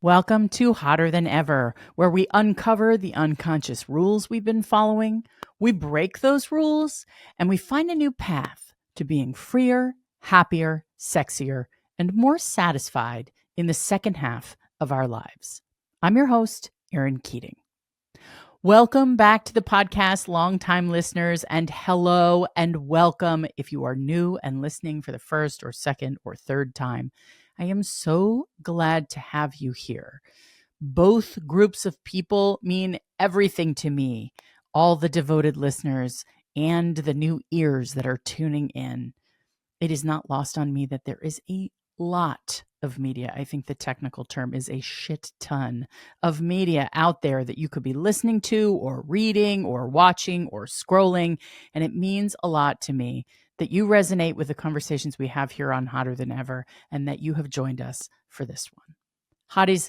Welcome to Hotter Than Ever, where we uncover the unconscious rules we've been following, we break those rules, and we find a new path to being freer, happier, sexier, and more satisfied in the second half of our lives. I'm your host, Erin Keating. Welcome back to the podcast, longtime listeners, and hello and welcome if you are new and listening for the first or second or third time. I am so glad to have you here. Both groups of people mean everything to me, all the devoted listeners and the new ears that are tuning in. It is not lost on me that there is a lot of media. I think the technical term is a shit ton of media out there that you could be listening to or reading or watching or scrolling. And it means a lot to me that you resonate with the conversations we have here on Hotter Than Ever and that you have joined us for this one. Hotties,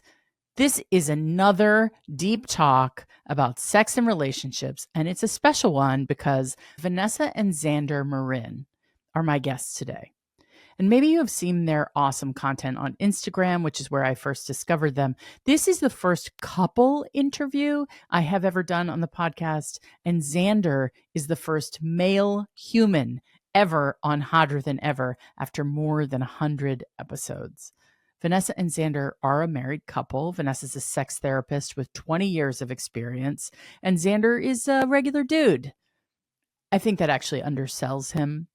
this is another deep talk about sex and relationships, and it's a special one because Vanessa and Xander Marin are my guests today. And maybe you have seen their awesome content on Instagram, which is where I first discovered them. This is the first couple interview I have ever done on the podcast, and Xander is the first male human ever on Hotter Than Ever after more than 100 episodes. Vanessa and Xander are a married couple. Vanessa's a sex therapist with 20 years of experience, and Xander is a regular dude. I think that actually undersells him,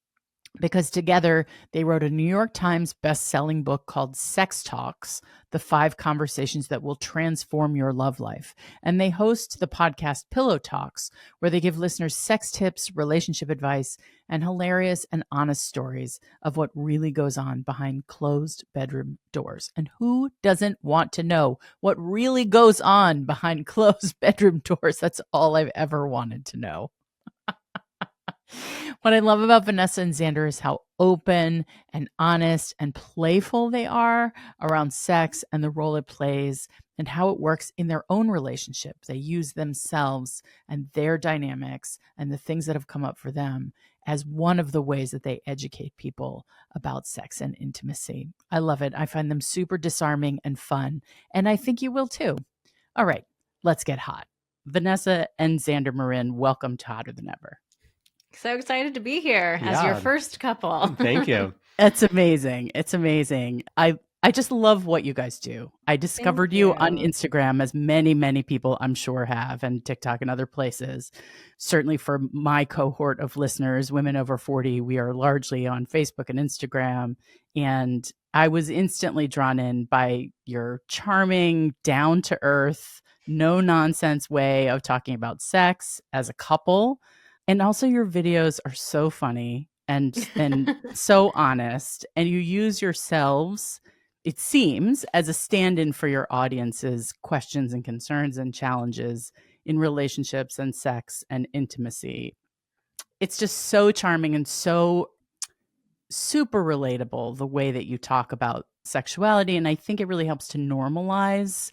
because together they wrote a New York Times best-selling book called Sex Talks, The 5 Conversations That Will Transform Your Love Life. And they host the podcast Pillow Talks, where they give listeners sex tips, relationship advice, and hilarious and honest stories of what really goes on behind closed bedroom doors. And who doesn't want to know what really goes on behind closed bedroom doors? That's all I've ever wanted to know. What I love about Vanessa and Xander is how open and honest and playful they are around sex and the role it plays and how it works in their own relationship. They use themselves and their dynamics and the things that have come up for them as one of the ways that they educate people about sex and intimacy. I love it. I find them super disarming and fun, and I think you will too. All right, let's get hot. Vanessa and Xander Marin, welcome to Hotter Than Ever. So excited to be here as your first couple. Thank you. It's amazing. It's amazing. I just love what you guys do. I discovered you on Instagram, as many people I'm sure have, and TikTok and other places. Certainly for my cohort of listeners, women over 40, we are largely on Facebook and Instagram. And I was instantly drawn in by your charming, down-to-earth, no-nonsense way of talking about sex as a couple. And also your videos are so funny and so honest, and you use yourselves, it seems, as a stand-in for your audience's questions and concerns and challenges in relationships and sex and intimacy. It's just so charming and so super relatable, the way that you talk about sexuality. And I think it really helps to normalize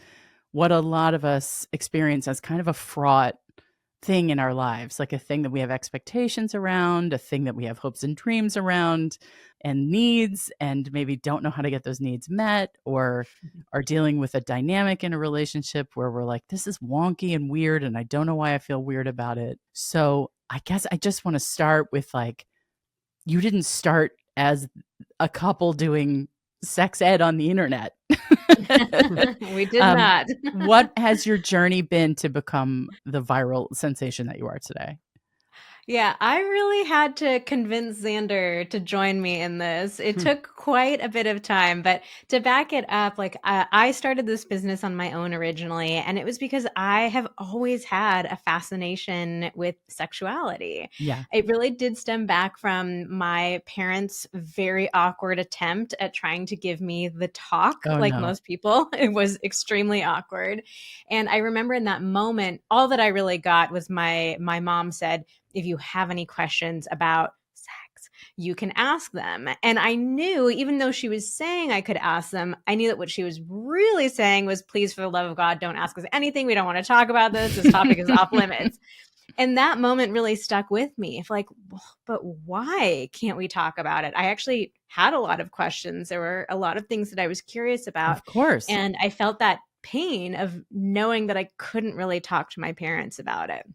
what a lot of us experience as kind of a fraught thing in our lives, like a thing that we have expectations around, a thing that we have hopes and dreams around and needs, and maybe don't know how to get those needs met, or are dealing with a dynamic in a relationship where we're like, this is wonky and weird and I don't know why I feel weird about it. So I guess I just want to start with, like, you didn't start as a couple doing sex ed on the internet. We did not. What has your journey been to become the viral sensation that you are today? Yeah, I really had to convince Xander to join me in this. It took quite a bit of time, but to back it up, like I started this business on my own originally, and it was because I have always had a fascination with sexuality. Yeah. It really did stem back from my parents' very awkward attempt at trying to give me the talk, most people. It was extremely awkward. And I remember in that moment, all that I really got was my mom said, if you have any questions about sex, you can ask them. And I knew, even though she was saying I could ask them, I knew that what she was really saying was, please, for the love of God, don't ask us anything. We don't want to talk about this. This topic is off limits. And that moment really stuck with me. If like, but why can't we talk about it? I actually had a lot of questions. There were a lot of things that I was curious about. Of course. And I felt that pain of knowing that I couldn't really talk to my parents about it.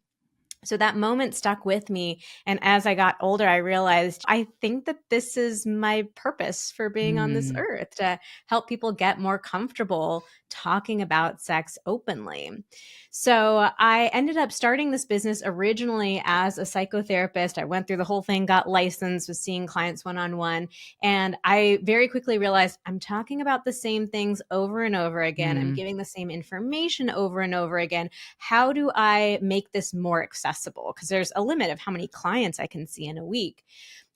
So that moment stuck with me. And as I got older, I realized I think that this is my purpose for being on this earth, to help people get more comfortable talking about sex openly. So I ended up starting this business originally as a psychotherapist. I went through the whole thing, got licensed, was seeing clients one-on-one. And I very quickly realized I'm talking about the same things over and over again. I'm giving the same information over and over again. How do I make this more accessible? Because there's a limit of how many clients I can see in a week.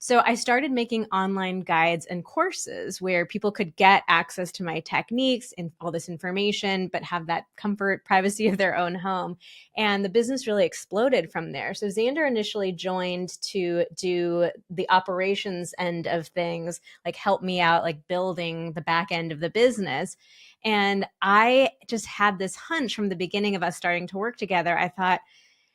So I started making online guides and courses where people could get access to my techniques and all this information, but have that comfort, privacy of their own home. And the business really exploded from there. So Xander initially joined to do the operations end of things, like help me out, like building the back end of the business. And I just had this hunch from the beginning of us starting to work together. I thought,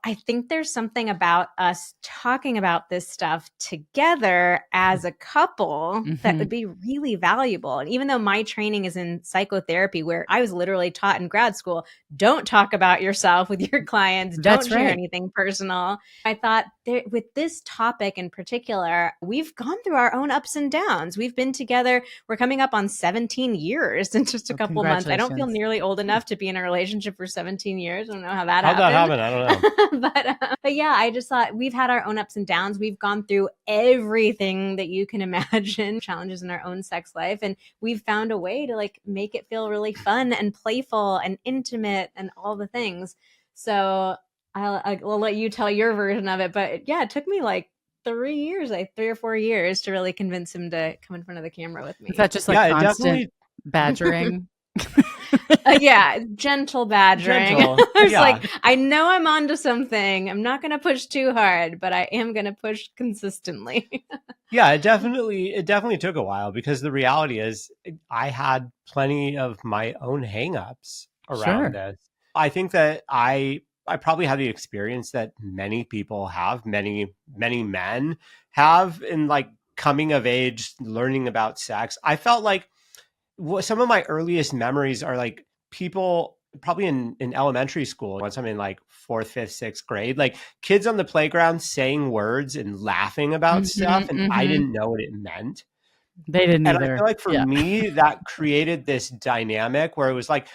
I think there's something about us talking about this stuff together as a couple that would be really valuable. And even though my training is in psychotherapy, where I was literally taught in grad school, don't talk about yourself with your clients, don't share anything personal. I thought with this topic in particular, we've gone through our own ups and downs. We've been together. We're coming up on 17 years in just a couple months. I don't feel nearly old enough to be in a relationship for 17 years. I don't know how that happened. How'd that happen? I don't know. But yeah, I just thought we've had our own ups and downs. We've gone through everything that you can imagine, challenges in our own sex life. And we've found a way to like make it feel really fun and playful and intimate and all the things. So I'll let you tell your version of it. But yeah, it took me like 3 or 4 years to really convince him to come in front of the camera with me. Is that just like constant badgering? Yeah, gentle badgering. Like, I know I'm onto something. I'm not going to push too hard, but I am going to push consistently. Yeah, it definitely took a while, because the reality is I had plenty of my own hangups around this. I think that I probably had the experience that many people have, many men have, in like coming of age, learning about sex. I felt like some of my earliest memories are like people probably in elementary school, once I'm in like 4th, 5th, 6th grade, like kids on the playground saying words and laughing about stuff. And I didn't know what it meant. They didn't either. And I feel like for me, that created this dynamic where it was like,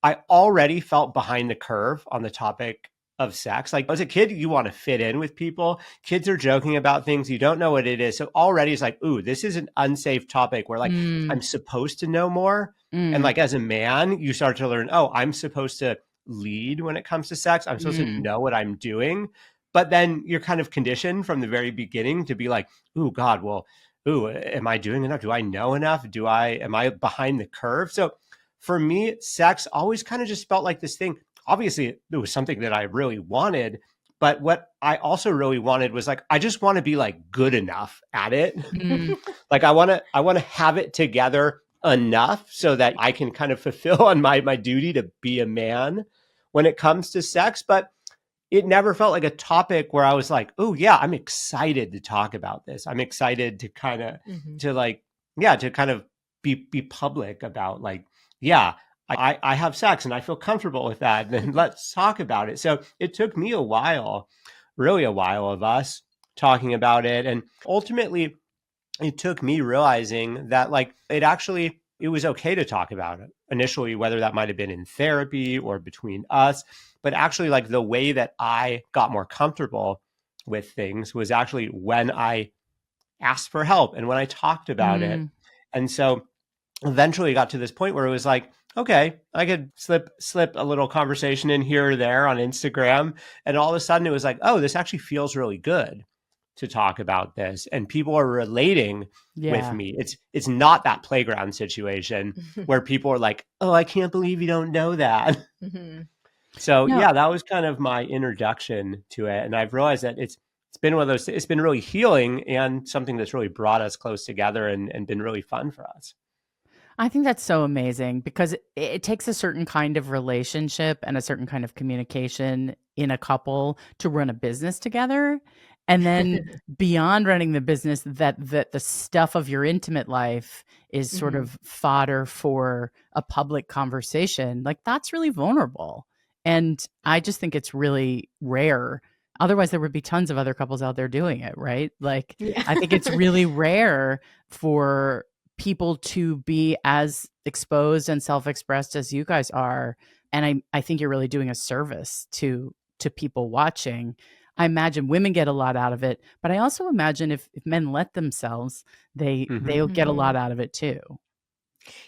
I already felt behind the curve on the topic of sex. Like as a kid, you want to fit in with people. Kids are joking about things. You don't know what it is. So already it's like, ooh, this is an unsafe topic where like I'm supposed to know more. And like as a man, you start to learn, oh, I'm supposed to lead when it comes to sex. I'm supposed to know what I'm doing. But then you're kind of conditioned from the very beginning to be like, ooh, God, well, ooh, am I doing enough? Do I know enough? Am I behind the curve? So for me, sex always kind of just felt like this thing. Obviously, it was something that I really wanted, but what I also really wanted was like, I just want to be like good enough at it. Like I want to have it together enough so that I can kind of fulfill on my duty to be a man when it comes to sex. But it never felt like a topic where I was like, oh yeah, I'm excited to talk about this. I'm excited to kind of, to kind of be public about like, yeah, I have sex and I feel comfortable with that. And let's talk about it. So it took me a while, really a while of us talking about it. And ultimately it took me realizing that like, it was okay to talk about it initially, whether that might've been in therapy or between us, but actually like the way that I got more comfortable with things was actually when I asked for help and when I talked about it. And so eventually got to this point where it was like, okay, I could slip a little conversation in here or there on Instagram. And all of a sudden it was like, oh, this actually feels really good to talk about this. And people are relating with me. It's not that playground situation where people are like, oh, I can't believe you don't know that. So yeah, that was kind of my introduction to it. And I've realized that it's been one of those, it's been really healing and something that's really brought us close together and been really fun for us. I think that's so amazing because it takes a certain kind of relationship and a certain kind of communication in a couple to run a business together. And then beyond running the business, that the stuff of your intimate life is sort of fodder for a public conversation. Like, that's really vulnerable. And I just think it's really rare. Otherwise, there would be tons of other couples out there doing it, right? Like, Yeah. I think it's really rare for people to be as exposed and self-expressed as you guys are. And I think you're really doing a service to people watching. I imagine women get a lot out of it, but I also imagine if men let themselves, they'll get a lot out of it too.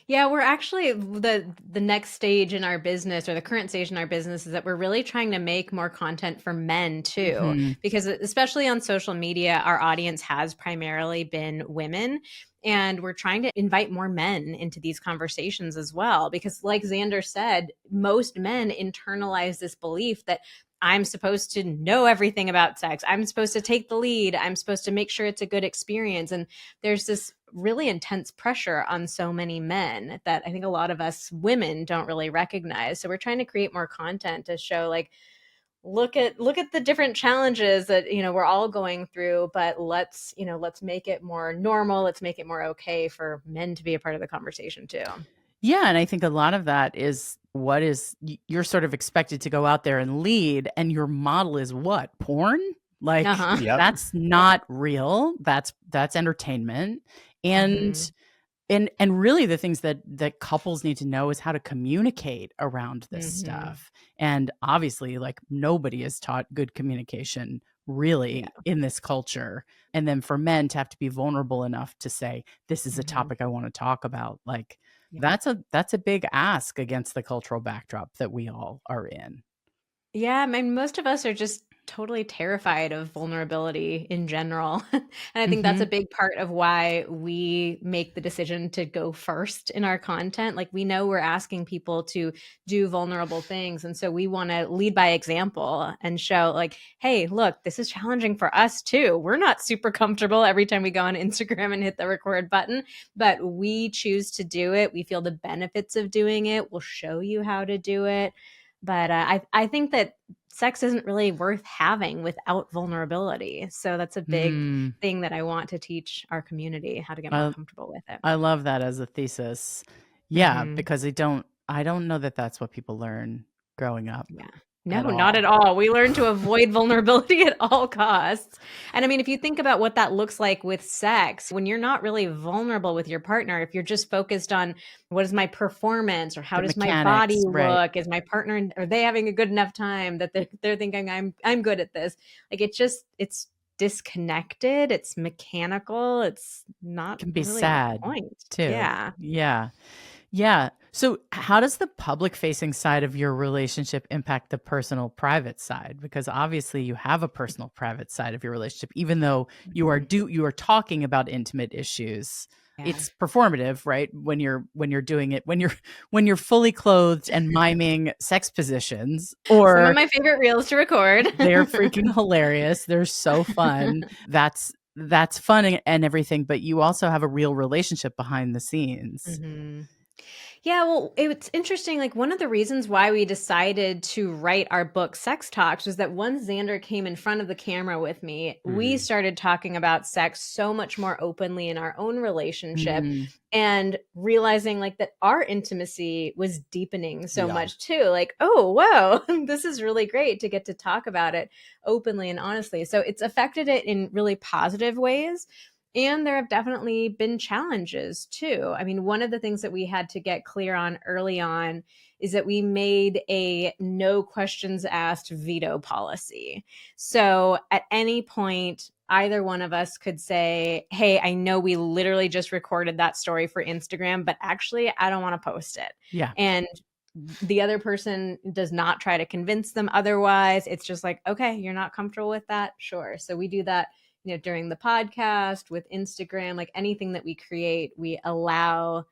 Yeah, we're actually the next stage in our business, or the current stage in our business, is that we're really trying to make more content for men too, because especially on social media, our audience has primarily been women. And we're trying to invite more men into these conversations as well, because like Xander said, most men internalize this belief that I'm supposed to know everything about sex. I'm supposed to take the lead. I'm supposed to make sure it's a good experience. And there's this really intense pressure on so many men that I think a lot of us women don't really recognize. So we're trying to create more content to show, like, look at the different challenges that, we're all going through, but let's make it more normal. Let's make it more okay for men to be a part of the conversation too. Yeah, and I think a lot of that is you're sort of expected to go out there and lead, and your model is what? Porn? Like, that's not real. That's entertainment. And and really the things that couples need to know is how to communicate around this stuff. And obviously, like, nobody is taught good communication really in this culture. And then for men to have to be vulnerable enough to say, this is a topic I want to talk about, like, that's a big ask against the cultural backdrop that we all are in. Yeah, I mean, most of us are just totally terrified of vulnerability in general. And I think that's a big part of why we make the decision to go first in our content. Like, we know we're asking people to do vulnerable things. And so we want to lead by example and show, like, hey, look, this is challenging for us too. We're not super comfortable every time we go on Instagram and hit the record button, but we choose to do it. We feel the benefits of doing it. We'll show you how to do it. But I think that sex isn't really worth having without vulnerability. So that's a big thing that I want to teach our community, how to get more comfortable with it. I love that as a thesis. Yeah, because I don't know that that's what people learn growing up. Yeah. No, not at all. We learn to avoid vulnerability at all costs. And I mean, if you think about what that looks like with sex, when you're not really vulnerable with your partner, if you're just focused on what is my performance, or how does my body look, is my partner, are they having a good enough time that they're thinking I'm good at this? Like, it's disconnected, it's mechanical, it's not, it can be really sad the point too. Yeah. Yeah. So how does the public facing side of your relationship impact the personal private side? Because obviously you have a personal private side of your relationship, even though you are talking about intimate issues. Yeah. It's performative, right? When you're doing it, when you're fully clothed and miming sex positions, or some of my favorite reels to record. They're freaking hilarious. They're so fun. That's fun and everything, but you also have a real relationship behind the scenes. Yeah, well, it's interesting. Like, one of the reasons why we decided to write our book, Sex Talks, was that once Xander came in front of the camera with me, we started talking about sex so much more openly in our own relationship, and realizing, like, that our intimacy was deepening so much too. Like, oh, wow, this is really great to get to talk about it openly and honestly. So it's affected it in really positive ways. And there have definitely been challenges too. I mean, one of the things that we had to get clear on early on is that we made a no questions asked veto policy. So at any point, either one of us could say, hey, I know we literally just recorded that story for Instagram, but actually I don't want to post it. Yeah. And the other person does not try to convince them otherwise. It's just like, okay, you're not comfortable with that? Sure. So we do that, during the podcast, with Instagram, like anything that we create, we allow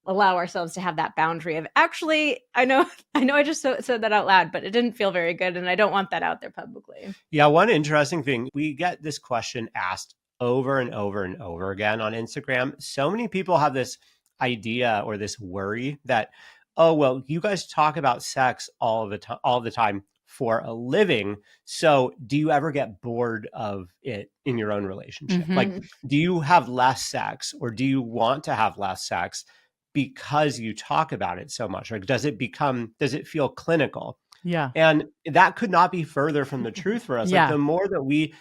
ourselves to have that boundary of, actually, I know I just said that out loud, but it didn't feel very good, and I don't want that out there publicly. Yeah, one interesting thing, we get this question asked over and over and over again on Instagram. So many people have this idea or this worry that, oh, well, you guys talk about sex all the time for a living. So do you ever get bored of it in your own relationship? Mm-hmm. Like, do you have less sex, or do you want to have less sex because you talk about it so much? Like, does it feel clinical? Yeah. And that could not be further from the truth for us. Yeah. Like, the more that we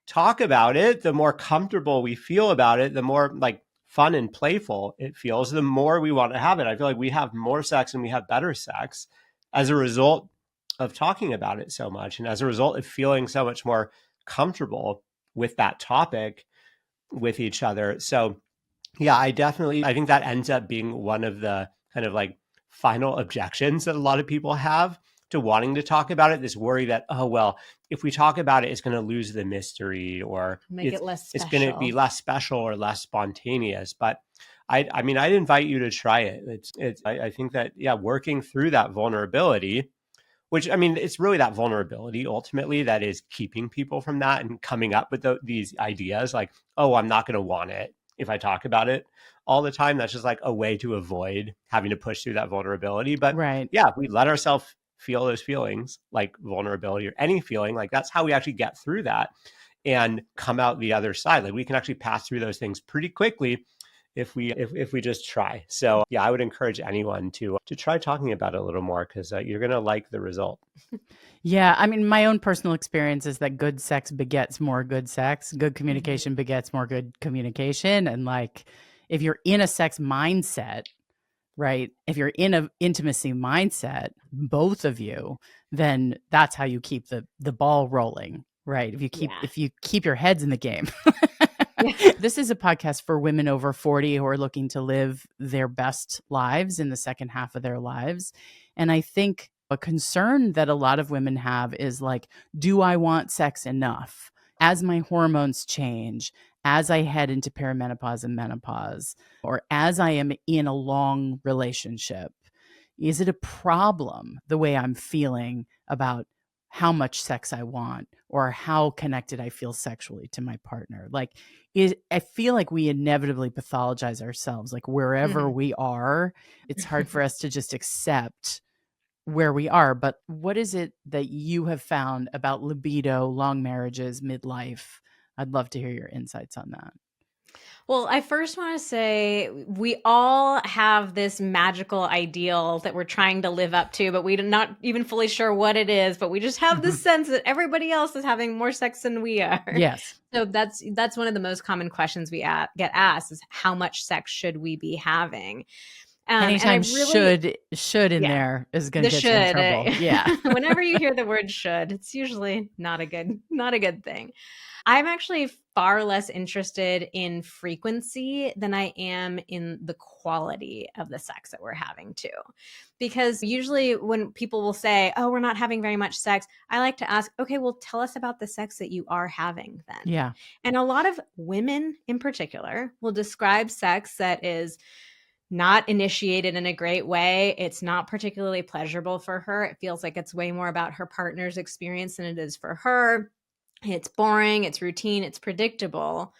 talk about it, the more comfortable we feel about it, the more like fun and playful it feels, the more we want to have it. I feel like we have more sex and we have better sex as a result of talking about it so much, and as a result of feeling so much more comfortable with that topic with each other. So yeah, I think that ends up being one of the kind of like final objections that a lot of people have to wanting to talk about it. This worry that, oh, well, if we talk about it, it's going to lose the mystery, or Make it less it's going to be less special or less spontaneous. But I mean, I'd invite you to try it. I think that, yeah, working through that vulnerability, which, I mean, it's really that vulnerability ultimately that is keeping people from that and coming up with these ideas like, oh, I'm not going to want it if I talk about it all the time. That's just like a way to avoid having to push through that vulnerability. But yeah, if we let ourselves feel those feelings, like vulnerability or any feeling, like that's how we actually get through that and come out the other side. Like, we can actually pass through those things pretty quickly if we just try. So yeah, I would encourage anyone to try talking about it a little more, because you're going to like the result. Yeah. I mean, my own personal experience is that good sex begets more good sex. Good communication begets more good communication. And like, if you're in a sex mindset, right? If you're in an intimacy mindset, both of you, then that's how you keep the ball rolling, right? If you keep your heads in the game. This is a podcast for women over 40 who are looking to live their best lives in the second half of their lives. And I think a concern that a lot of women have is like, do I want sex enough? As my hormones change, as I head into perimenopause and menopause, or as I am in a long relationship, is it a problem the way I'm feeling about how much sex I want or how connected I feel sexually to my partner? Like, I feel like we inevitably pathologize ourselves. Like, wherever we are, it's hard for us to just accept where we are. But what is it that you have found about libido, long marriages, midlife? I'd love to hear your insights on that. Well, I first want to say we all have this magical ideal that we're trying to live up to, but we're not even fully sure what it is, but we just have this sense that everybody else is having more sex than we are. Yes. So that's one of the most common questions we get asked is, how much sex should we be having? Anytime should in there is going to get you in trouble. Yeah. Whenever you hear the word should, it's usually not a good thing. I'm actually far less interested in frequency than I am in the quality of the sex that we're having too. Because usually when people will say, oh, we're not having very much sex, I like to ask, okay, well, tell us about the sex that you are having then. Yeah. And a lot of women in particular will describe sex that is not initiated in a great way. It's not particularly pleasurable for her. It feels like it's way more about her partner's experience than it is for her. It's boring, it's routine, it's predictable.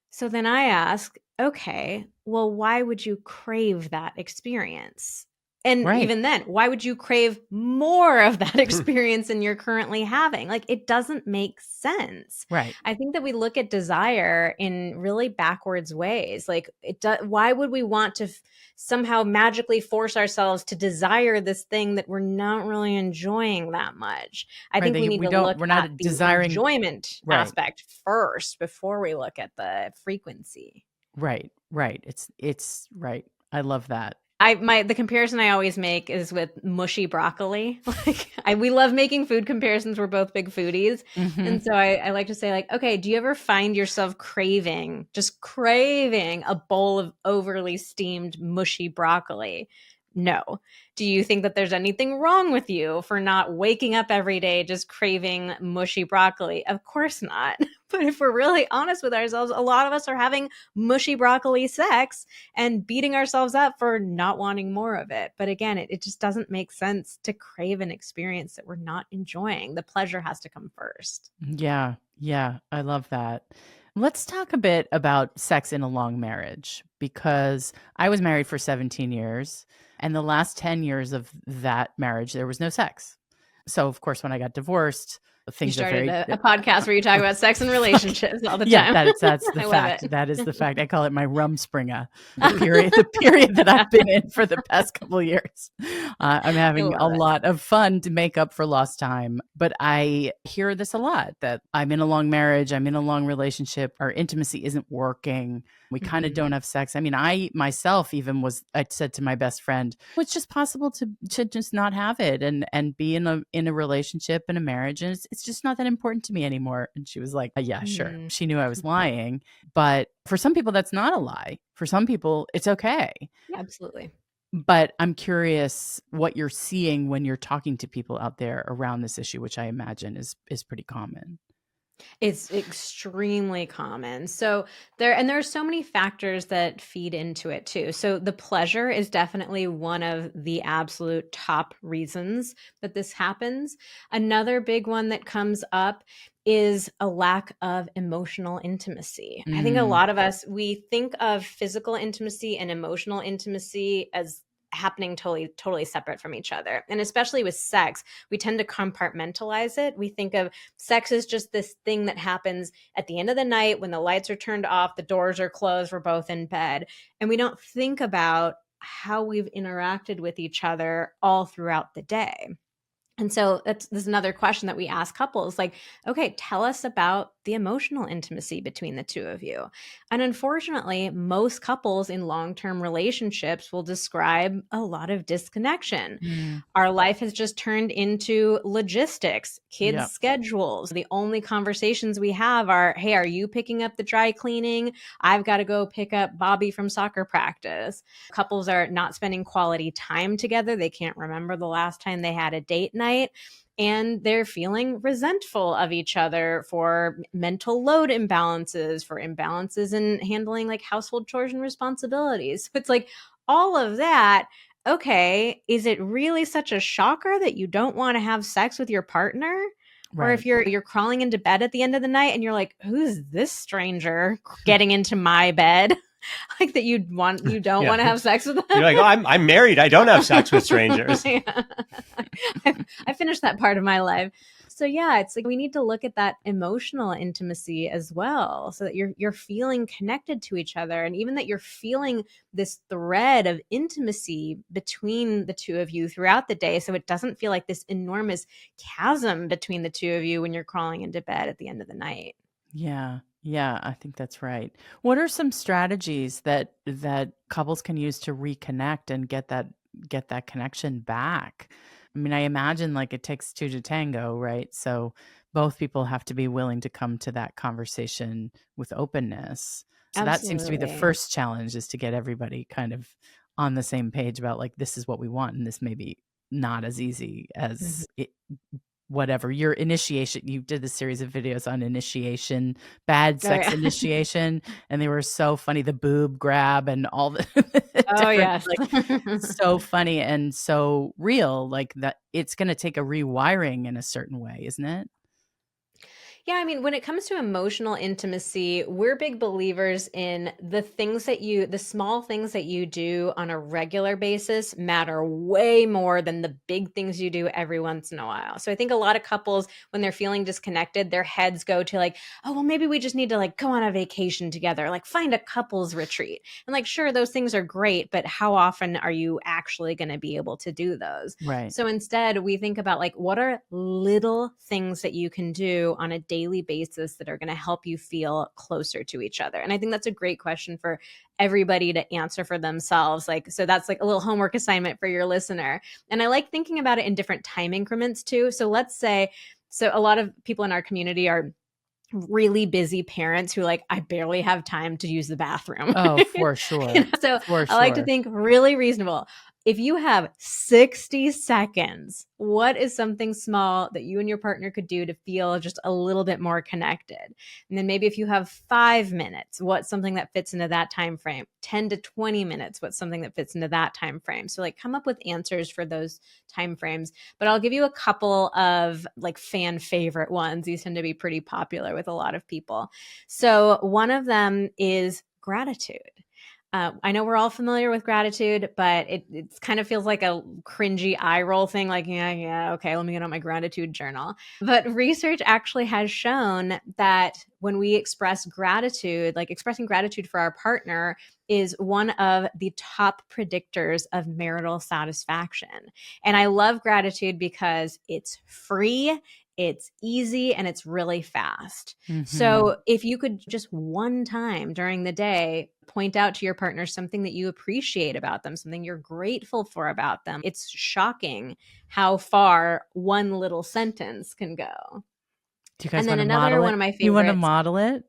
So then I ask, okay, well, why would you crave that experience? And even then, why would you crave more of that experience than you're currently having? Like, it doesn't make sense. Right. I think that we look at desire in really backwards ways. Like, why would we want to somehow magically force ourselves to desire this thing that we're not really enjoying that much? I think we need to look at the enjoyment aspect first before we look at the frequency. Right. It's right. I love that. The comparison I always make is with mushy broccoli. Like, we love making food comparisons. We're both big foodies. And so I like to say, like, okay, do you ever find yourself craving a bowl of overly steamed mushy broccoli? No. Do you think that there's anything wrong with you for not waking up every day just craving mushy broccoli? Of course not. But if we're really honest with ourselves, a lot of us are having mushy broccoli sex and beating ourselves up for not wanting more of it. But again, it just doesn't make sense to crave an experience that we're not enjoying. The pleasure has to come first. Yeah. I love that. Let's talk a bit about sex in a long marriage, because I was married for 17 years, and the last 10 years of that marriage, there was no sex. So of course, when I got divorced, things you are started very a podcast where you talk about sex and relationships all the time. Yeah, that's the fact. That is the fact. I call it my rumspringa, the period that I've been in for the past couple of years. I'm having a lot of fun to make up for lost time, but I hear this a lot, that I'm in a long marriage, I'm in a long relationship, our intimacy isn't working. We kind of don't have sex. I mean, I myself even I said to my best friend, it's just possible to just not have it and be in a relationship and a marriage, and it's just not that important to me anymore. And she was like, yeah, sure. She knew I was lying, but for some people that's not a lie. For some people it's okay. Yeah, absolutely. But I'm curious what you're seeing when you're talking to people out there around this issue, which I imagine is pretty common. It's extremely common. So there are so many factors that feed into it too. So the pleasure is definitely one of the absolute top reasons that this happens. Another big one that comes up is a lack of emotional intimacy. I think a lot of us, we think of physical intimacy and emotional intimacy as happening totally separate from each other. And especially with sex, we tend to compartmentalize it. We think of sex as just this thing that happens at the end of the night when the lights are turned off, the doors are closed, we're both in bed. And we don't think about how we've interacted with each other all throughout the day. And so there's another question that we ask couples, like, okay, tell us about the emotional intimacy between the two of you. And unfortunately, most couples in long-term relationships will describe a lot of disconnection. Our life has just turned into logistics, kids' schedules. The only conversations we have are, hey, are you picking up the dry cleaning? I've got to go pick up Bobby from soccer practice. Couples are not spending quality time together. They can't remember the last time they had a date night. And they're feeling resentful of each other for mental load imbalances, for imbalances in handling like household chores and responsibilities. It's like all of that. Okay, is it really such a shocker that you don't want to have sex with your partner? Right. Or if you're crawling into bed at the end of the night and you're like, who's this stranger getting into my bed? Like that you don't want to have sex with them. You're like, oh, I'm married. I don't have sex with strangers. I finished that part of my life. So yeah, it's like we need to look at that emotional intimacy as well, so that you're feeling connected to each other, and even that you're feeling this thread of intimacy between the two of you throughout the day, so it doesn't feel like this enormous chasm between the two of you when you're crawling into bed at the end of the night. Yeah, I think that's right. What are some strategies that couples can use to reconnect and get that connection back? I mean, I imagine like it takes two to tango, right? So both people have to be willing to come to that conversation with openness. So that seems to be the first challenge, is to get everybody kind of on the same page about like, this is what we want, and this may be not as easy as it. Whatever your initiation, you did this series of videos on initiation, bad sex initiation, and they were so funny. The boob grab and all the like, so funny and so real. Like that, it's going to take a rewiring in a certain way, isn't it? Yeah, I mean, when it comes to emotional intimacy, we're big believers in the small things that you do on a regular basis matter way more than the big things you do every once in a while. So I think a lot of couples, when they're feeling disconnected, their heads go to like, oh, well, maybe we just need to like go on a vacation together, like find a couples retreat. And like, sure, those things are great, but how often are you actually going to be able to do those? Right. So instead, we think about like, what are little things that you can do on a daily basis that are going to help you feel closer to each other? And I think that's a great question for everybody to answer for themselves. Like, so that's like a little homework assignment for your listener. And I like thinking about it in different time increments too. So let's say, a lot of people in our community are really busy parents who like, I barely have time to use the bathroom. Oh, for sure. So I like to think really reasonable. If you have 60 seconds, what is something small that you and your partner could do to feel just a little bit more connected? And then maybe if you have 5 minutes, what's something that fits into that time frame? 10 to 20 minutes, what's something that fits into that time frame? So like come up with answers for those time frames. But I'll give you a couple of like fan favorite ones. These tend to be pretty popular with a lot of people. So one of them is gratitude. I know we're all familiar with gratitude, but it kind of feels like a cringy eye roll thing. Like, yeah, okay, let me get on my gratitude journal. But research actually has shown that when we express gratitude, like expressing gratitude for our partner is one of the top predictors of marital satisfaction. And I love gratitude because it's free, it's easy, and it's really fast. Mm-hmm. So if you could just one time during the day point out to your partner something that you appreciate about them, something you're grateful for about them, it's shocking how far one little sentence can go. Do you guys and then want to another model it? one of my favorites. You want to model it?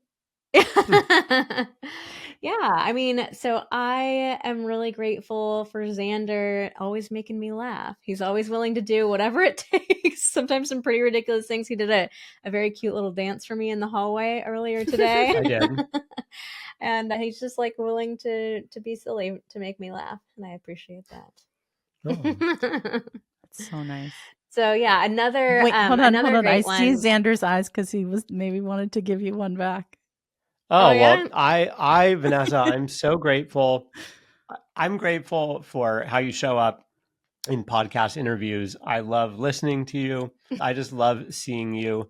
Yeah, I mean, so I am really grateful for Xander always making me laugh. He's always willing to do whatever it takes. Sometimes some pretty ridiculous things. He did a very cute little dance for me in the hallway earlier today. I did. And he's just like willing to be silly to make me laugh, and I appreciate that. Oh. That's so nice. So yeah, another Wait, hold on. great I see one. Xander's eyes because he was maybe wanted to give you one back. Oh, yeah? Well, I, Vanessa, I'm so grateful. I'm grateful for how you show up in podcast interviews. I love listening to you. I just love seeing you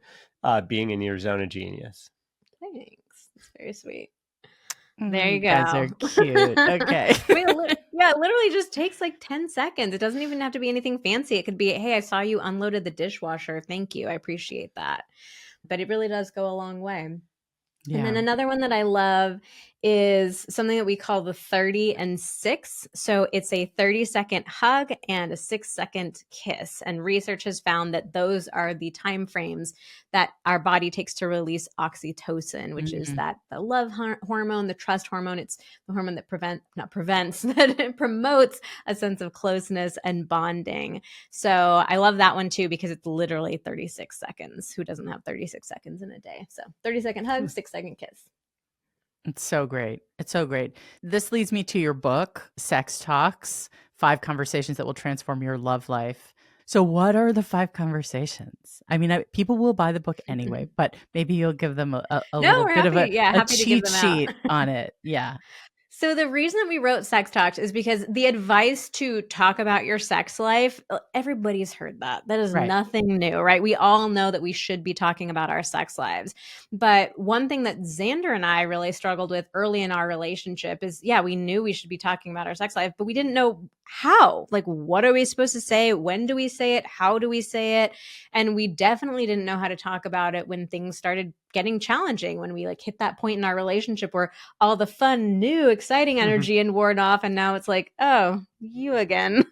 being in your zone of genius. Thanks. That's very sweet. There you go. You guys are cute. Okay. I mean, yeah, it literally just takes like 10 seconds. It doesn't even have to be anything fancy. It could be, hey, I saw you unloaded the dishwasher. Thank you. I appreciate that. But it really does go a long way. Yeah. And then another one that I love is something that we call the 30 and 6. So it's a 30-second hug and a 6-second kiss. And research has found that those are the time frames that our body takes to release oxytocin, which is that the love hormone, the trust hormone. It's the hormone that that it promotes a sense of closeness and bonding. So I love that one too, because it's literally 36 seconds. Who doesn't have 36 seconds in a day? So 30-second hug, 6-second kiss. It's so great. It's so great. This leads me to your book, Sex Talks, 5 Conversations That Will Transform Your Love Life. So what are the 5 conversations? I mean, people will buy the book anyway, but maybe you'll give them a little bit of a cheat sheet on it. Yeah. So the reason that we wrote Sex Talks is because the advice to talk about your sex life, everybody's heard that. That is nothing new, right? We all know that we should be talking about our sex lives. But one thing that Xander and I really struggled with early in our relationship is, yeah, we knew we should be talking about our sex life, but we didn't know how. Like, what are we supposed to say? When do we say it? How do we say it? And we definitely didn't know how to talk about it when things started getting challenging, when we like hit that point in our relationship where all the fun, new, exciting energy and worn off. And now it's like, oh, you again,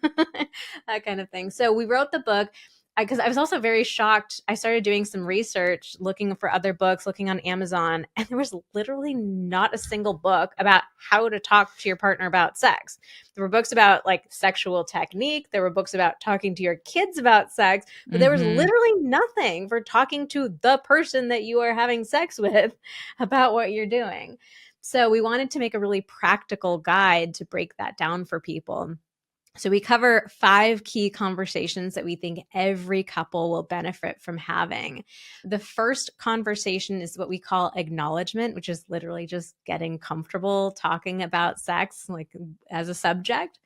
that kind of thing. So we wrote the book because I was also very shocked. I started doing some research, looking for other books, looking on Amazon, and there was literally not a single book about how to talk to your partner about sex. There were books about like sexual technique. There were books about talking to your kids about sex, but there was literally nothing for talking to the person that you are having sex with about what you're doing. So we wanted to make a really practical guide to break that down for people. So we cover 5 key conversations that we think every couple will benefit from having. The first conversation is what we call acknowledgement, which is literally just getting comfortable talking about sex, like as a subject.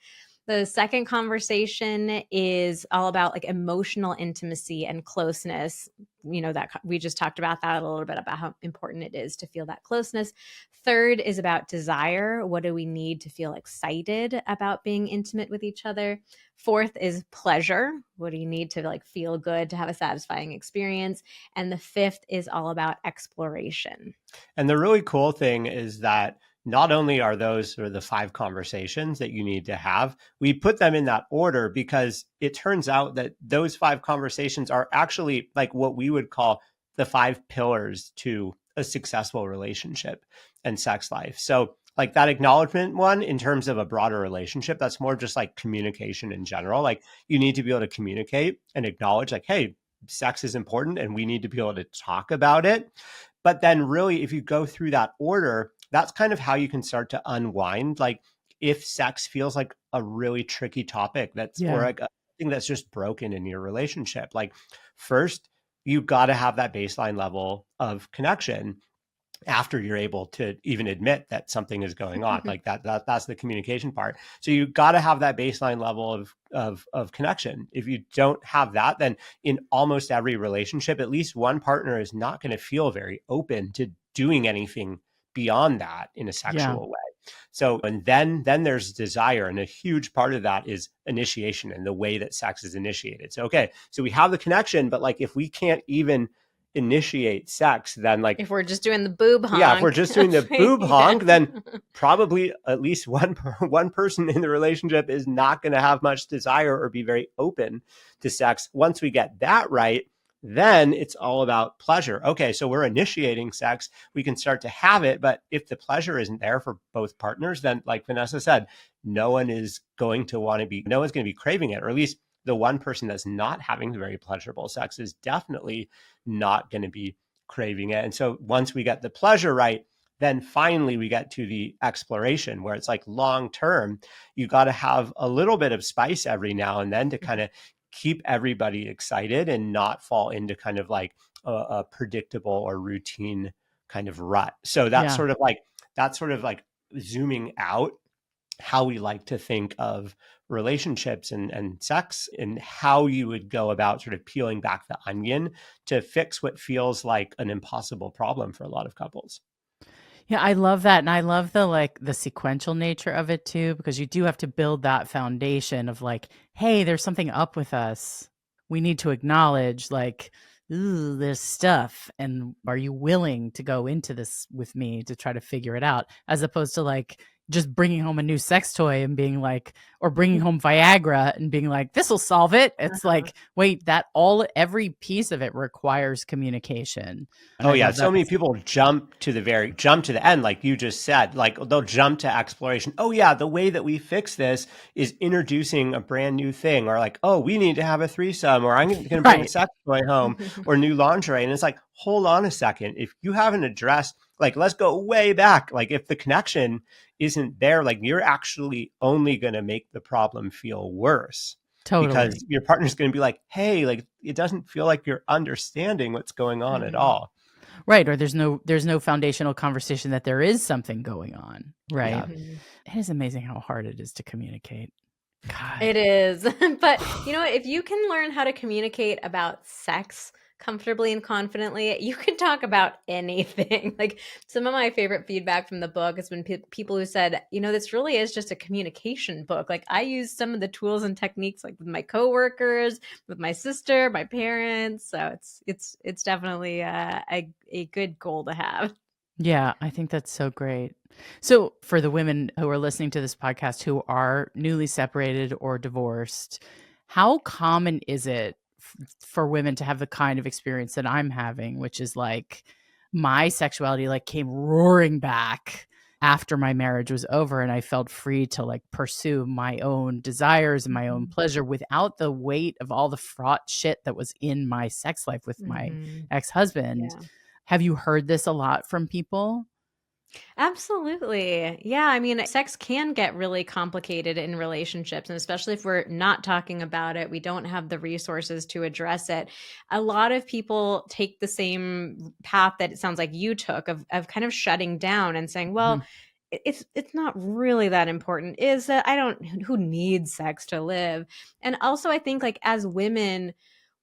The second conversation is all about like emotional intimacy and closeness. You know, that we just talked about that a little bit, about how important it is to feel that closeness. Third is about desire. What do we need to feel excited about being intimate with each other? Fourth is pleasure. What do you need to like feel good to have a satisfying experience? And the fifth is all about exploration. And the really cool thing is that not only are those sort of the 5 conversations that you need to have, we put them in that order because it turns out that those 5 conversations are actually like what we would call the 5 pillars to a successful relationship and sex life. So like that acknowledgement one, in terms of a broader relationship, that's more just like communication in general. Like you need to be able to communicate and acknowledge like, hey, sex is important and we need to be able to talk about it. But then really, if you go through that order, that's kind of how you can start to unwind. Like if sex feels like a really tricky topic or like a thing that's just broken in your relationship, like first, you got to have that baseline level of connection. after you're able to even admit that something is going on. Like that's the communication part. So you got to have that baseline level of connection. If you don't have that, then in almost every relationship, at least one partner is not going to feel very open to doing anything beyond that in a sexual way. So, and then there's desire. And a huge part of that is initiation and the way that sex is initiated. So, okay, so we have the connection, but like, if we can't even initiate sex, then like, if we're just doing the boob honk. Yeah, if we're just doing the boob honk, then probably at least one person in the relationship is not going to have much desire or be very open to sex. Once we get that right, then it's all about pleasure. Okay, so we're initiating sex. We can start to have it, but if the pleasure isn't there for both partners, then like Vanessa said, no one's going to be craving it, or at least the one person that's not having very pleasurable sex is definitely not going to be craving it. And so once we get the pleasure right, then finally we get to the exploration where it's like long term, you got to have a little bit of spice every now and then to kind of keep everybody excited and not fall into kind of like a predictable or routine kind of rut. So that's sort of like zooming out how we like to think of relationships and sex, and how you would go about sort of peeling back the onion to fix what feels like an impossible problem for a lot of couples. Yeah, I love that. And I love the sequential nature of it too, because you do have to build that foundation of like, hey, there's something up with us. We need to acknowledge like, ooh, there's stuff. And are you willing to go into this with me to try to figure it out? As opposed to like just bringing home a new sex toy and being like, or bringing home Viagra and being like, this will solve it. It's like, wait, every piece of it requires communication. And oh yeah, so many people jump to the end, like you just said. Like they'll jump to exploration. Oh yeah, the way that we fix this is introducing a brand new thing, or like, oh, we need to have a threesome, or I'm going to bring a sex toy home, or new lingerie. And it's like, hold on a second. If you haven't addressed, like, let's go way back. Like if the connection isn't there, like you're actually only going to make the problem feel worse. Totally. Because your partner's going to be like, hey, like it doesn't feel like you're understanding what's going on at all. Right. Or there's no foundational conversation that there is something going on. Right. Yeah. It is amazing how hard it is to communicate. God. It is. But you know what? If you can learn how to communicate about sex comfortably and confidently, you can talk about anything. Like some of my favorite feedback from the book has been people who said, you know, this really is just a communication book. Like I use some of the tools and techniques like with my coworkers, with my sister, my parents. So it's definitely a good goal to have. Yeah, I think that's so great. So for the women who are listening to this podcast who are newly separated or divorced, how common is it for women to have the kind of experience that I'm having, which is like my sexuality like came roaring back after my marriage was over, and I felt free to like pursue my own desires and my own pleasure without the weight of all the fraught shit that was in my sex life with my ex-husband. Yeah. Have you heard this a lot from people? Absolutely. Yeah. I mean, sex can get really complicated in relationships, and especially if we're not talking about it, we don't have the resources to address it. A lot of people take the same path that it sounds like you took of kind of shutting down and saying, well, it's not really that important. Is that who needs sex to live? And also I think like as women,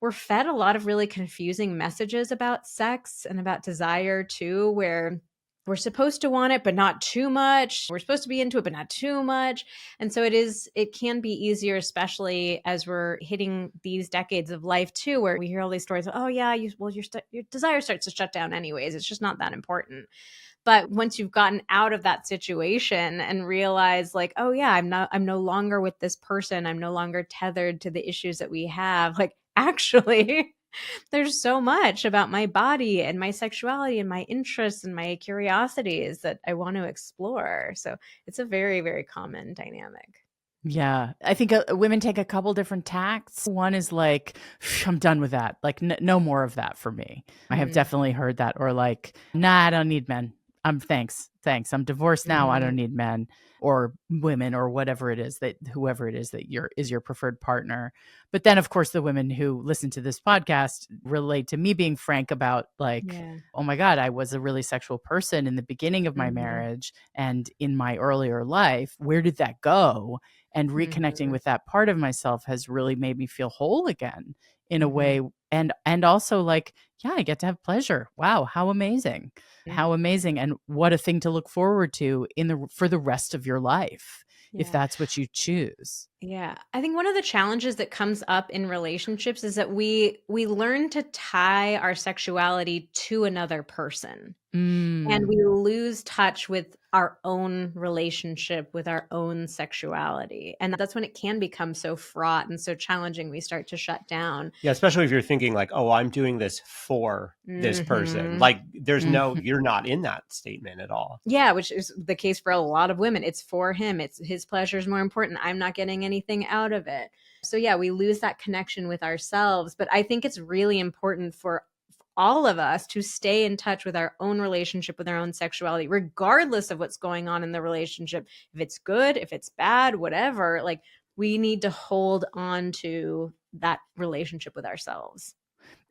we're fed a lot of really confusing messages about sex and about desire too, where we're supposed to want it, but not too much. We're supposed to be into it, but not too much. And so it can be easier, especially as we're hitting these decades of life too, where we hear all these stories of, oh yeah, your desire starts to shut down anyways. It's just not that important. But once you've gotten out of that situation and realize like, oh yeah, I'm no longer with this person. I'm no longer tethered to the issues that we have. Like actually, there's so much about my body and my sexuality and my interests and my curiosities that I want to explore. So it's a very, very common dynamic. Yeah. I think women take a couple different tacts. One is like, I'm done with that. Like no more of that for me. I have definitely heard that. Or like, nah, I don't need men. Thanks. I'm divorced now. I don't need men or women or whatever it is that whoever it is that is your preferred partner. But then, of course, the women who listen to this podcast relate to me being frank about oh my God, I was a really sexual person in the beginning of my marriage and in my earlier life. Where did that go? And reconnecting with that part of myself has really made me feel whole again in a way. And also yeah, I get to have pleasure. Wow, how amazing. How amazing. And what a thing to look forward to for the rest of your life, if that's what you choose. Yeah. I think one of the challenges that comes up in relationships is that we learn to tie our sexuality to another person. And we lose touch with our own relationship, with our own sexuality. And that's when it can become so fraught and so challenging. We start to shut down. Yeah, especially if you're thinking oh, I'm doing this for this person. There's you're not in that statement at all. Yeah, which is the case for a lot of women. It's for him. It's his pleasure is more important. I'm not getting anything out of it. So yeah, we lose that connection with ourselves. But I think it's really important for all of us to stay in touch with our own relationship with our own sexuality, regardless of what's going on in the relationship. If it's good, if it's bad, whatever, we need to hold on to that relationship with ourselves.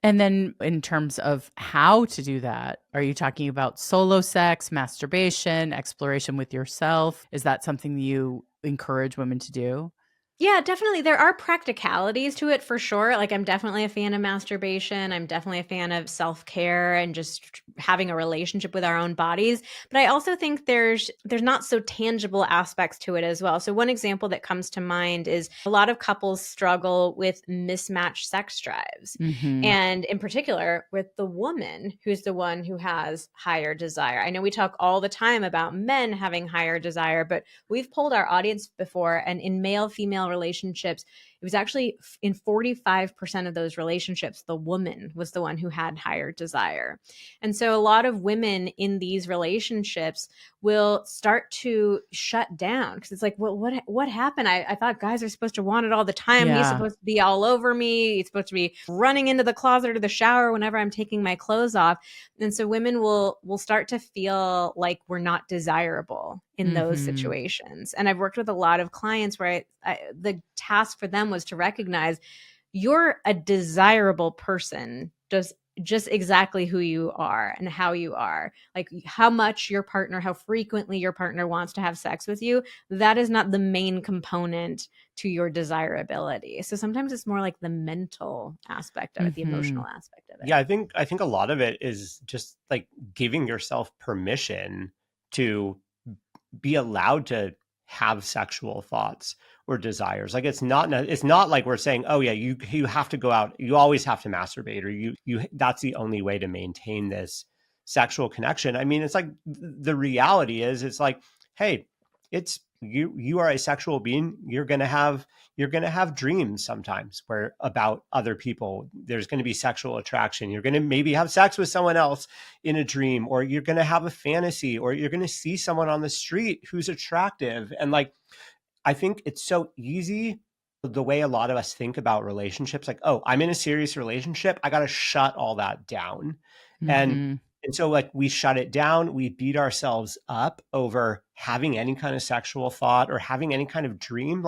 And then in terms of how to do that, are you talking about solo sex, masturbation, exploration with yourself? Is that something you encourage women to do? Yeah, definitely. There are practicalities to it for sure. I'm definitely a fan of masturbation. I'm definitely a fan of self-care and just having a relationship with our own bodies. But I also think there's not so tangible aspects to it as well. So one example that comes to mind is a lot of couples struggle with mismatched sex drives. And in particular with the woman who's the one who has higher desire. I know we talk all the time about men having higher desire, but we've polled our audience before, and in male-female relationships, it was actually in 45% of those relationships, the woman was the one who had higher desire. And so a lot of women in these relationships will start to shut down because it's well, what happened? I thought guys are supposed to want it all the time. Yeah. He's supposed to be all over me. He's supposed to be running into the closet or the shower whenever I'm taking my clothes off. And so women will start to feel like we're not desirable in those situations. And I've worked with a lot of clients where the task for them was to recognize you're a desirable person, just exactly who you are and how you are, how much your partner, how frequently your partner wants to have sex with you. That is not the main component to your desirability. So sometimes it's more the mental aspect of it, the emotional aspect of it. Yeah, I think a lot of it is just giving yourself permission to be allowed to have sexual thoughts or desires. It's not like we're saying, oh yeah, you have to go out, you always have to masturbate, or you that's the only way to maintain this sexual connection. I mean, it's the reality is it's hey, it's you are a sexual being. You're going to have dreams sometimes where about other people. There's going to be sexual attraction. You're going to maybe have sex with someone else in a dream, or you're going to have a fantasy, or you're going to see someone on the street who's attractive. And I think it's so easy the way a lot of us think about relationships, oh, I'm in a serious relationship, I got to shut all that down. And so we shut it down, we beat ourselves up over having any kind of sexual thought or having any kind of dream,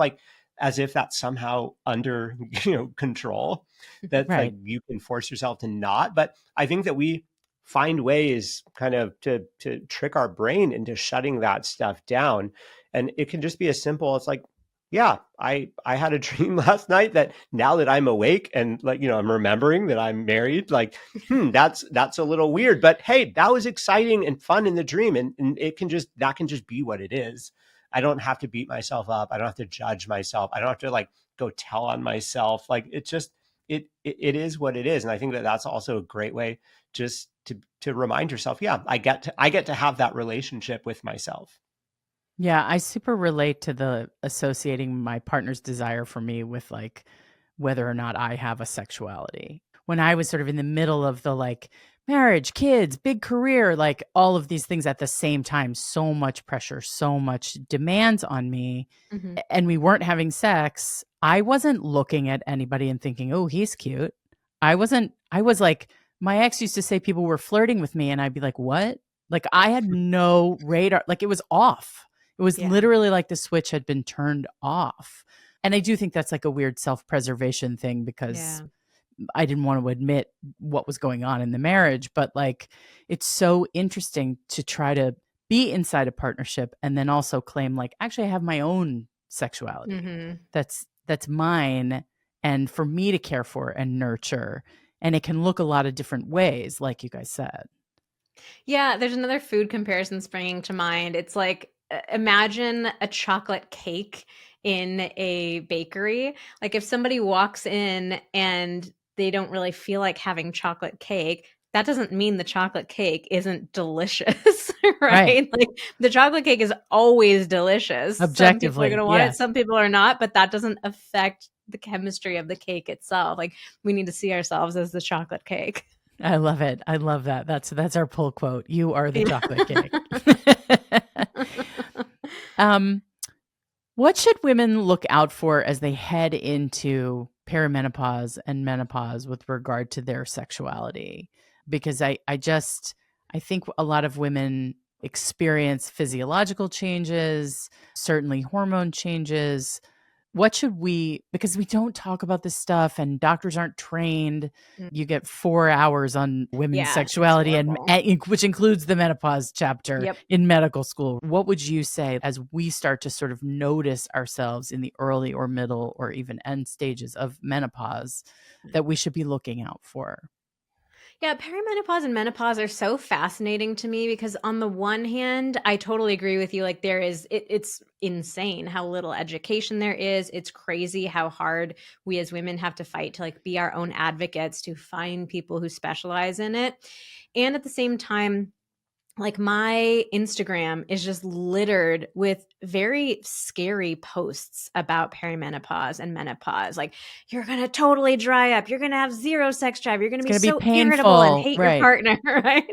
as if that's somehow under, control, that right. You can force yourself to not. But I think that we find ways kind of to trick our brain into shutting that stuff down. And it can just be as simple as yeah, I had a dream last night that now that I'm awake and I'm remembering that I'm married, that's a little weird, but hey, that was exciting and fun in the dream. And that can just be what it is. I don't have to beat myself up. I don't have to judge myself. I don't have to go tell on myself. It's just, it is what it is. And I think that that's also a great way just to remind yourself, yeah, I get to have that relationship with myself. Yeah, I super relate to the associating my partner's desire for me with whether or not I have a sexuality. When I was sort of in the middle of the marriage, kids, big career, all of these things at the same time, so much pressure, so much demands on me, and we weren't having sex, I wasn't looking at anybody and thinking, oh, he's cute. I was my ex used to say people were flirting with me and I'd be like, what? Like I had no radar, like it was off. It was literally like the switch had been turned off. And I do think that's like a weird self-preservation thing because I didn't want to admit what was going on in the marriage, but like it's so interesting to try to be inside a partnership and then also claim like actually I have my own sexuality. That's mine and for me to care for and nurture. And it can look a lot of different ways, like you guys said. Yeah, there's another food comparison springing to mind. It's like imagine a chocolate cake in a bakery. Like if somebody walks in and they don't really feel like having chocolate cake, that doesn't mean the chocolate cake isn't delicious, right? Like the chocolate cake is always delicious. Some people are going to want it, some people are not, but that doesn't affect the chemistry of the cake itself. Like we need to see ourselves as the chocolate cake. I love it. I love that. That's our pull quote. You are the chocolate cake. What should women look out for as they head into perimenopause and menopause with regard to their sexuality? Because I think a lot of women experience physiological changes, certainly hormone changes. What should because we don't talk about this stuff and doctors aren't trained. You get 4 hours on women's sexuality and which includes the menopause chapter in medical school. What would you say as we start to sort of notice ourselves in the early or middle or even end stages of menopause that we should be looking out for? Yeah, perimenopause and menopause are so fascinating to me because on the one hand, I totally agree with you. Like it's insane how little education there is. It's crazy how hard we as women have to fight to like be our own advocates to find people who specialize in it. And at the same time, like my Instagram is just littered with very scary posts about perimenopause and menopause. Like you're going to totally dry up. You're going to have zero sex drive. You're going to be so irritable and hate your partner. Right.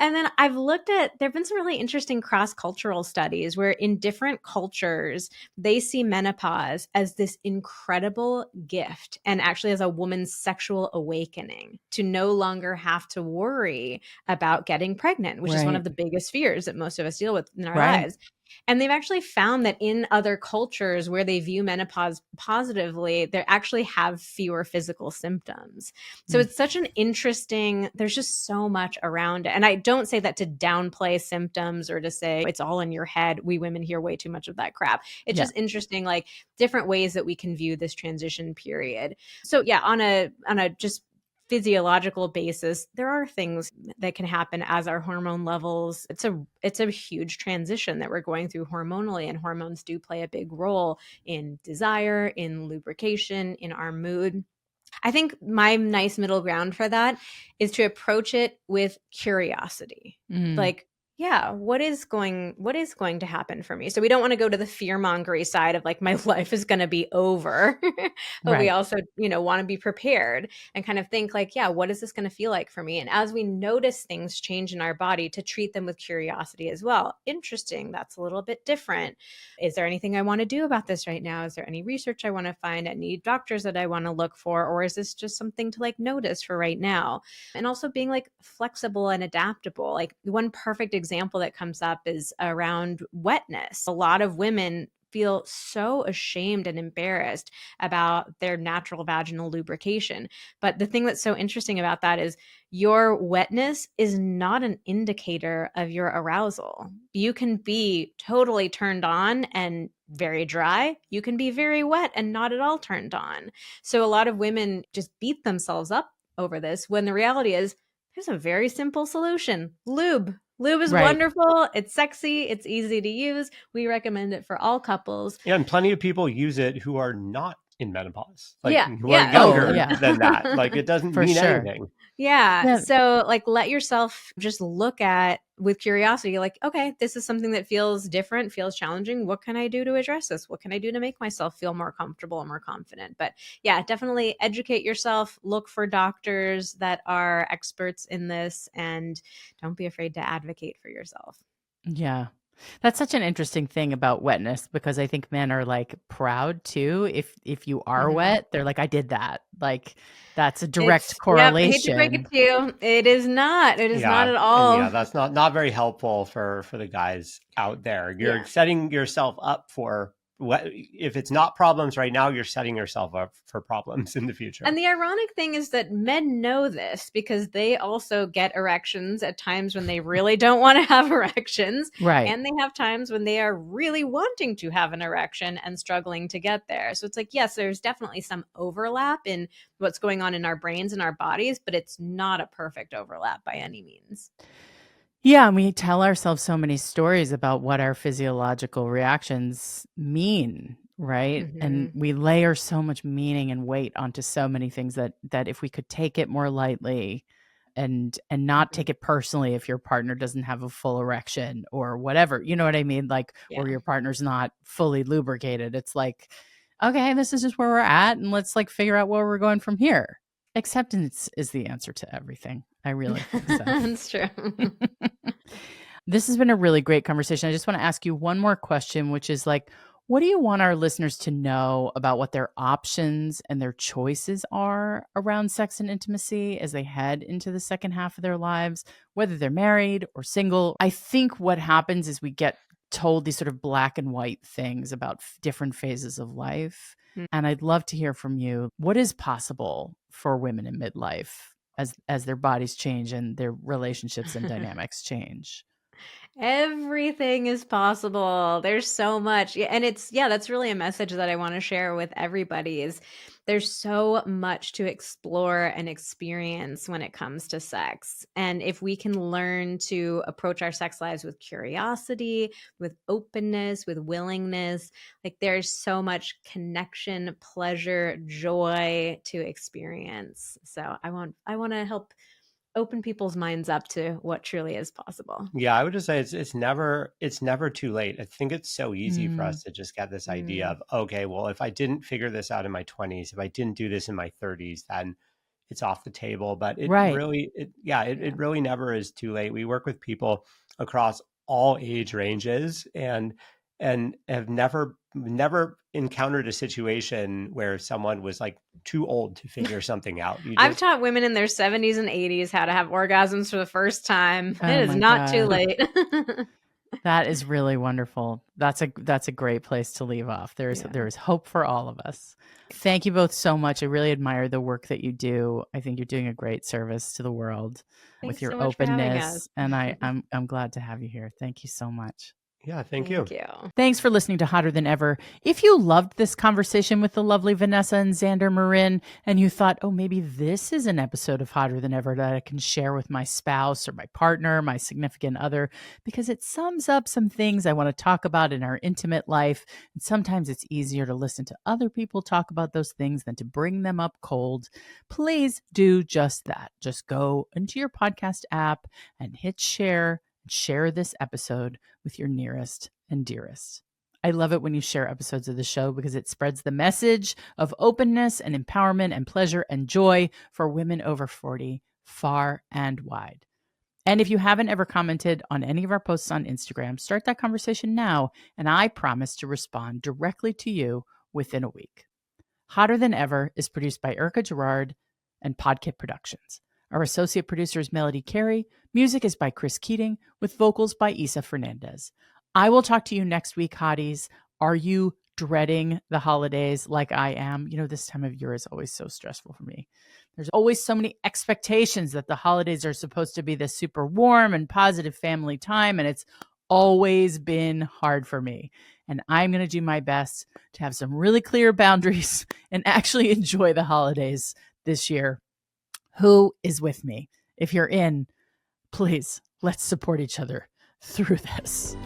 And then I've looked at, there've been some really interesting cross-cultural studies where in different cultures, they see menopause as this incredible gift and actually as a woman's sexual awakening to no longer have to worry about getting pregnant, which is one of the biggest fears that most of us deal with in our lives. And they've actually found that in other cultures where they view menopause positively, they actually have fewer physical symptoms. So it's such an interesting, there's just so much around it. And I don't say that to downplay symptoms or to say it's all in your head. We women hear way too much of that crap. It's just interesting, like different ways that we can view this transition period. So yeah, on a just physiological basis, there are things that can happen as our hormone levels. It's a huge transition that we're going through hormonally, and hormones do play a big role in desire, in lubrication, in our mood. I think my nice middle ground for that is to approach it with curiosity. Like, yeah, what is going to happen for me? So we don't want to go to the fear-mongery side of like my life is going to be over. But we also, want to be prepared and kind of think like, yeah, what is this going to feel like for me? And as we notice things change in our body, to treat them with curiosity as well. Interesting, that's a little bit different. Is there anything I want to do about this right now? Is there any research I want to find? Any doctors that I want to look for? Or is this just something to like notice for right now? And also being like flexible and adaptable. Like one perfect example that comes up is around wetness. A lot of women feel so ashamed and embarrassed about their natural vaginal lubrication. But the thing that's so interesting about that is your wetness is not an indicator of your arousal. You can be totally turned on and very dry. You can be very wet and not at all turned on. So a lot of women just beat themselves up over this when the reality is there's a very simple solution. Lube. Lube is wonderful. It's sexy. It's easy to use. We recommend it for all couples. Yeah, and plenty of people use it who are not in menopause, like who are younger than that. Like it doesn't mean anything. Yeah. So like let yourself just look at with curiosity, like, okay, this is something that feels different, feels challenging. What can I do to address this? What can I do to make myself feel more comfortable and more confident? But yeah, definitely educate yourself, look for doctors that are experts in this, and don't be afraid to advocate for yourself. Yeah. That's such an interesting thing about wetness, because I think men are like proud too. If you are wet, they're like, I did that. Like that's a direct correlation. I hate to break it to you. It is not. It is not at all. And that's not very helpful for the guys out there. You're setting yourself up for if it's not problems right now, you're setting yourself up for problems in the future. And the ironic thing is that men know this because they also get erections at times when they really don't want to have erections. Right. And they have times when they are really wanting to have an erection and struggling to get there. So it's like, yes, there's definitely some overlap in what's going on in our brains and our bodies, but it's not a perfect overlap by any means. Yeah, and we tell ourselves so many stories about what our physiological reactions mean, right? And we layer so much meaning and weight onto so many things that if we could take it more lightly and not take it personally if your partner doesn't have a full erection or whatever, you know what I mean? Like, or your partner's not fully lubricated. It's like, okay, this is just where we're at, and let's like figure out where we're going from here. Acceptance is the answer to everything. I really think so. That's true. This has been a really great conversation. I just want to ask you one more question, which is like, what do you want our listeners to know about what their options and their choices are around sex and intimacy as they head into the second half of their lives, whether they're married or single? I think what happens is we get told these sort of black and white things about different phases of life. And I'd love to hear from you. What is possible for women in midlife as their bodies change and their relationships and dynamics change? Everything is possible. There's so much. And that's really a message that I want to share with everybody is there's so much to explore and experience when it comes to sex. And if we can learn to approach our sex lives with curiosity, with openness, with willingness, like there's so much connection, pleasure, joy to experience. So I want to help open people's minds up to what truly is possible. Yeah, I would just say it's never too late. I think it's so easy for us to just get this idea of, okay, well, if I didn't figure this out in my 20s, if I didn't do this in my 30s, then it's off the table. But it really, it really never is too late. We work with people across all age ranges and have never encountered a situation where someone was like too old to figure something out. I've taught women in their 70s and 80s how to have orgasms for the first time. It is not too late. That is really wonderful. That's a great place to leave off. There is hope for all of us. Thank you both so much. I really admire the work that you do. I think you're doing a great service to the world with your openness, and I'm glad to have you here. Thank you so much. Yeah, thank you. Thanks for listening to Hotter Than Ever. If you loved this conversation with the lovely Vanessa and Xander Marin, and you thought, oh, maybe this is an episode of Hotter Than Ever that I can share with my spouse or my partner, my significant other, because it sums up some things I want to talk about in our intimate life. And sometimes it's easier to listen to other people talk about those things than to bring them up cold. Please do just that. Just go into your podcast app and hit share. Share this episode with your nearest and dearest. I love it when you share episodes of the show because it spreads the message of openness and empowerment and pleasure and joy for women over 40 far and wide. And if you haven't ever commented on any of our posts on Instagram, start that conversation now, and I promise to respond directly to you within a week. Hotter Than Ever is produced by Erica Gerard and Podkit Productions. Our associate producer is Melody Carey. Music is by Chris Keating, with vocals by Isa Fernandez. I will talk to you next week, hotties. Are you dreading the holidays like I am? You know, this time of year is always so stressful for me. There's always so many expectations that the holidays are supposed to be this super warm and positive family time, and it's always been hard for me. And I'm going to do my best to have some really clear boundaries and actually enjoy the holidays this year. Who is with me? If you're in, please, let's support each other through this.